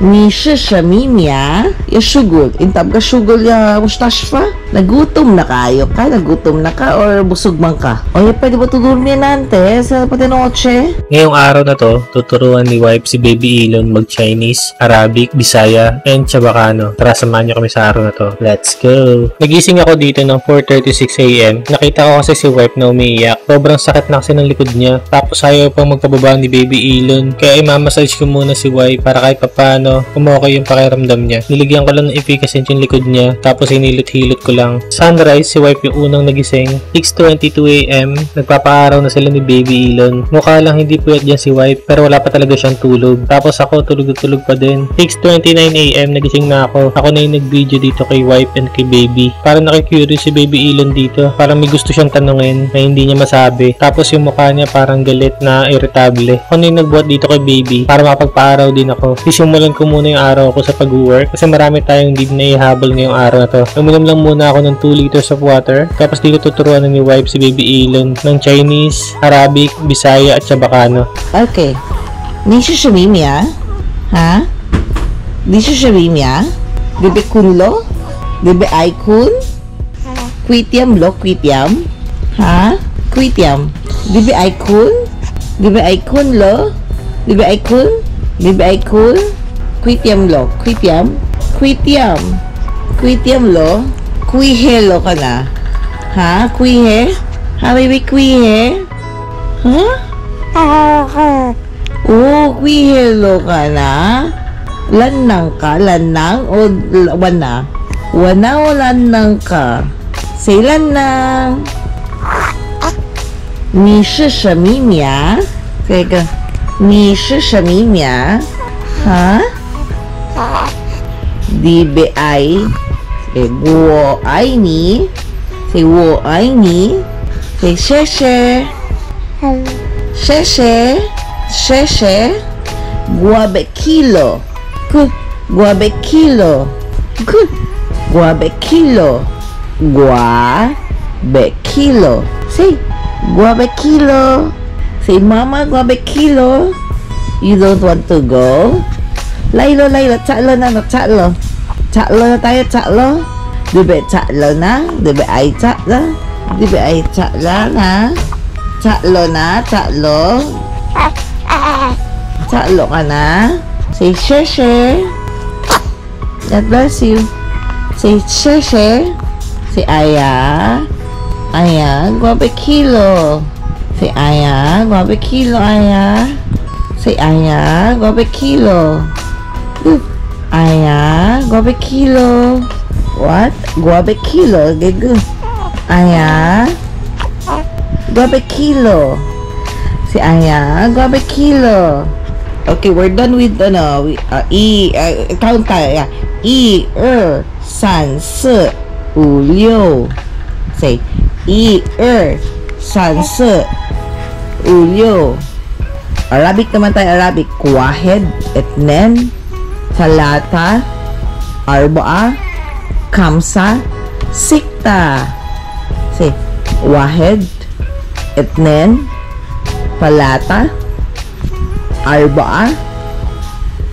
你是什么呀? Ya syugol. Intab ka syugol ya mustashfa? Nagutom na kayo ka? Nagutom na ka or busog man ka? O pwede ba tudurmi nante sa patinoche? Ngayong araw na to, tuturuan ni wife si Baby Elon mag-Chinese, Arabic, Bisaya, and Chabacano. Tara, samahan niyo kami sa araw na to. Let's go! Nagising ako dito ng 4:36 AM. Nakita ko kasi si wife na umiiyak. Sobrang sakit na kasi ng likod niya. Tapos ayaw pang magpababa ni Baby Elon. Kaya imamassage ko muna si wife para kahit papano umokay yung pakiramdam niya. Niligyan ko lang ng efficacent yung likod niya. Tapos hinilot-hilot ko lang. Sunrise, si wife yung unang nagising. 6:22 AM. Nagpapaaraw na sila ni Baby Elon. Mukha lang hindi puyat dyan si wife, pero wala pa talaga siyang tulog. Tapos ako tulog pa din. 6:29 AM nagising na ako. Ako na yung nag-video dito kay wife and kay baby. Parang nakikurious si Baby Elon dito. Parang may gusto siyang tanungin na hindi niya masabi. Tapos yung mukha niya parang galit na irritable. Ako na yung nagbuhat dito kay baby para mapagpaaraw din ako. Sisimulan ko muna yung araw ko sa pag-work kasi marami tayong hindi na ihabol ngayong araw na to. Uminom lang muna ako ng 2 liters of water. Tapos dito tuturuan na ni wife si Baby Elon ng Chinese, Arabic, Bisaya at Chabacano. Okay. 你是什么呀? Ha? 你是什么呀? Bebe kunlo? Bebe aikun? Kwitiam lo? Kwitiam? Ha? Kwitiam? Bebe aikun? Bebe aikun lo? Bebe aikun? Bebe aikun? Kwitiam lo? Kwitiam? Kwitiam? Kwitiam lo? Kwihe lo ka na? Ha? Kwihe? Ha, baby, kwihe? Ha? Oh, kwihe lo ka na? Lanang ka? Lanang? O wana? Wana o lanang ka? Say lanang. 你是什么呀? 这个你是什么呀? Ha? Di be ai? Say 我爱你. Say 我爱你. Say 谢谢. 谢谢. 谢谢. Guabe kilo. Good. Guabe kilo. Good. Guabe kilo. Guabe kilo. Say guabe kilo. Say mama guabe kilo. You don't want to go? Laylo, tsalo na, tsalo. Tsalo na tayo, tsalo. Dibe tsalo na? Dibe ay tsalo? Dibe ay tsalo na? Tsalo na, tsalo. Tsalo ka na? Say sheshe. God bless you. Say sheshe. Say aya. Aya, guabe kilo. Say aya, guabe kilo, aya. Say aya, guabe kilo. Aya, guabe kilo. What? Guabe kilo. Good. Aya. Guabe kilo. Say aya, guabe kilo. Okay, we're done with count tayo. Yeah. 1 2 3 4 5 6 Say 1 2 3 4 5 6 Arabic naman tayo, Arabic. Wahed, etnen, salata, arba'a, kamsa, sikta. Say, wahed, etnen, palata, arba'a,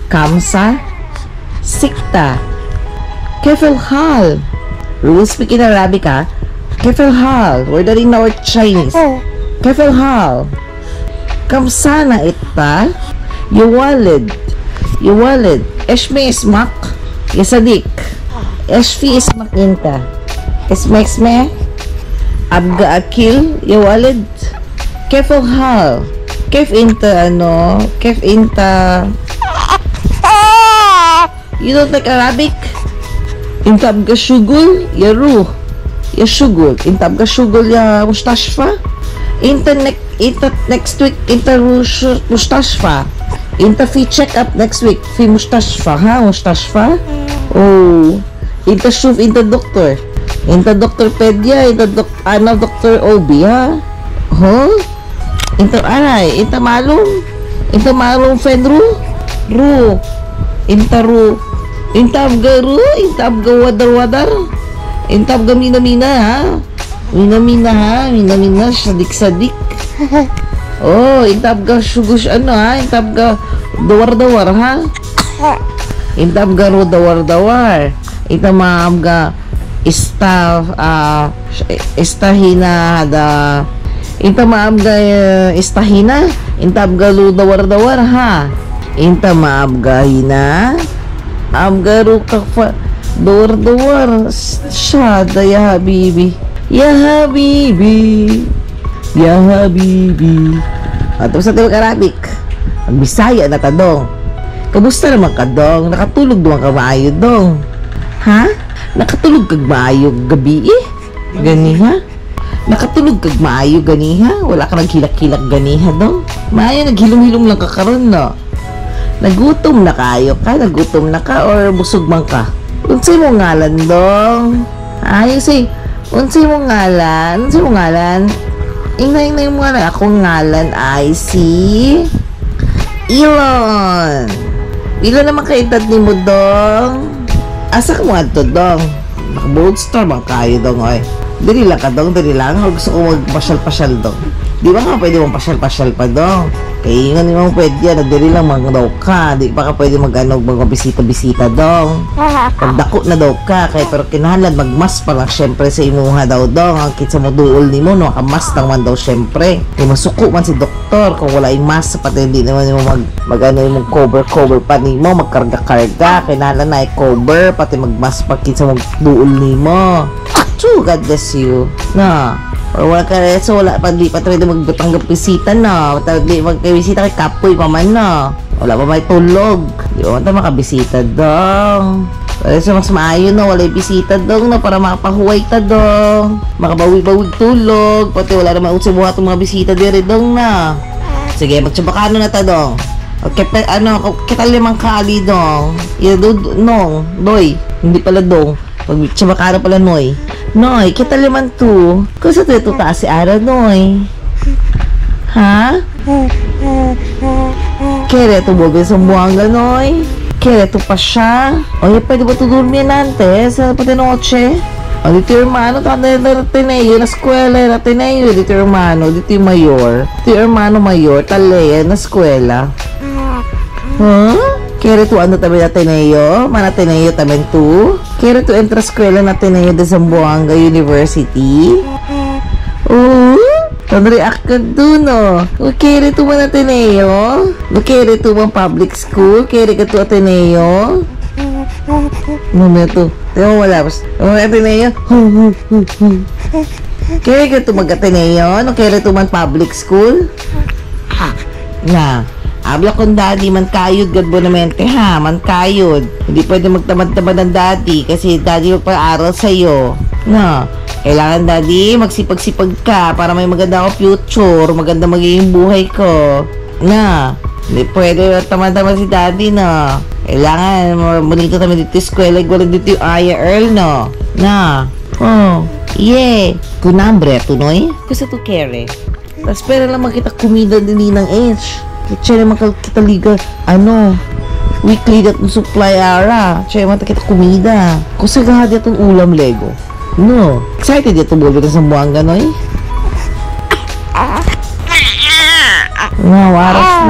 kamsa, sikta. كيف الحال? We will speak in Arabic, ha? كيف الحال? We're learning our Chinese. كيف الحال? كم سنة أنت؟ يا ولد يا ولد إيش ما اسمك يا صديق؟ إيش في اسمك أنت؟ اسمه أبغى أكل يا ولد. كيف الحال؟ كيف أنت كيف أنت؟ You don't like Arabic? أنت أبغى شغل يا روح يا شغل. أنت أبغى شغل يا مستشفى. أنت next week انت مستشفى. انت في check up next week في مستشفى. ها مستشفى. اوه انت شوف انت دكتور. انت دكتور بيديا. انت انا دكتور اوبي. ها انت اراي. انت معلوم فين رو انت انت ابقى انت ابقى ودر انت ابقى مينا ها مينا sadik oh انت ابقى شوش ha. انت ابقى دور ha. Intam ga ro dawar-dawar. Ita maam ga istahina da inta maam ga istahina. Intam ga ro dawar-dawar ha. Inta maam ga hina. Am ga ro ka dawar-dawar. Shada ya habibi. Ya habibi. Ya habibi. Tapos sa tibag Arabic. Ang Bisaya na ta dong. Kamusta naman ka dong? Nakatulog doon ka maayo dong. Ha? Nakatulog kag maayo gabi eh? Ganiha? Nakatulog kag maayo ganiha? Wala ka naghilak-hilak ganiha dong? Maayo naghilom-hilom lang ka karon no? Nagutom na kayo ka? Nagutom na ka or busog man ka? Unsay mo ngalan dong? Ayos eh. Unsay mo ngalan? Unsay mo ngalan? Ingay mo ngalan. Akong ngalan ay si Elon. Elon naman kaedad ni mo dong. Asa ka mo adto dong? Naka-bold star bang kayo dong oy? Dili lang ka dong, dili lang. Gusto ko magpasyal-pasyal dong. Di ba nga pwede mong pasyal-pasyal pa dong? Kaya nga naman pwede yan, dili lang mga daw ka. Di pa ka pwede mag-bisita-bisita dong. Pagdako na daw ka, kaya pero kinahanglan magmas pa lang syempre sa imuha daw dong. Ang kitsa mo duol ni mo, no? Kamas lang man daw syempre. Kaya masuko man si doktor, kung wala yung mas, pati hindi naman mo yung cover pa ni mo, magkarga-karga. Kinahanglan na i-cover, pati magmas pa kitsa mo duol ni mo. Achoo, God bless you. Na. Or wala ka rin, so wala pa, di pa tayo magtanggap bisita na. Di magkabisita kay kapoy pa man na. Wala pa may tulog. Di ba tayo makabisita dong. So mas maayo na, wala yung bisita dong na para makapahuway ta dong. Makabawi-bawig tulog. Pati wala naman utsi buhat ng mga bisita diri dong na. Sige, magtsabakano na ta dong. Kita limang kali dong. Nong, doy. Hindi pala dong. Magtsabakano pala noy. Noy, kita liman to. Kasi ito taas si Ara, Noy. Ha? Kaya ito bobe sa buwanga, Noy. Kaya ito pa siya. Oye, pwede ba ito durmi nante sa patinoche? O, dito yung hermano, tanda na Ateneo, na eskwela, Ateneo, dito yung hermano, dito yung mayor. Dito yung hermano mayor, talaya, na eskwela. Huh? Kaya ito ano tabi na Ateneo? Man Ateneo tabi to? Kaya ito entra eskwela na Ateneo de Zamboanga University? Oo? Tan-react ka doon, no? Kaya ito man Ateneo? Kaya ito man public school? Kaya ito Ateneo? Ano ito? Tiyo mo wala. Ateneo? Kaya ito mag-Ateneo? Kaya ito man public school? Na. Abla kong daddy, man kayod, God bonamente ha, man kayod. Hindi pwede magtamad-tamad ng daddy kasi daddy magpa-aral sa'yo. No, kailangan daddy, magsipag-sipag ka para may maganda akong future, maganda magiging buhay ko. No, hindi pwede tamad-tamad si daddy, no. Kailangan, bonito kami dito eskwela, wala dito yung Aya Earl, no. No, oh, yeah. Kunambre, tunoy? Kasi to kere. Tapos pera lang makita kumida din ng age. Kaya naman kita liga, weekly dat supply ara. Kaya naman kita kumida. Kung sagahad itong ulam Lego. No. Excited ito bulbit sa Zamboanga, no eh? Waras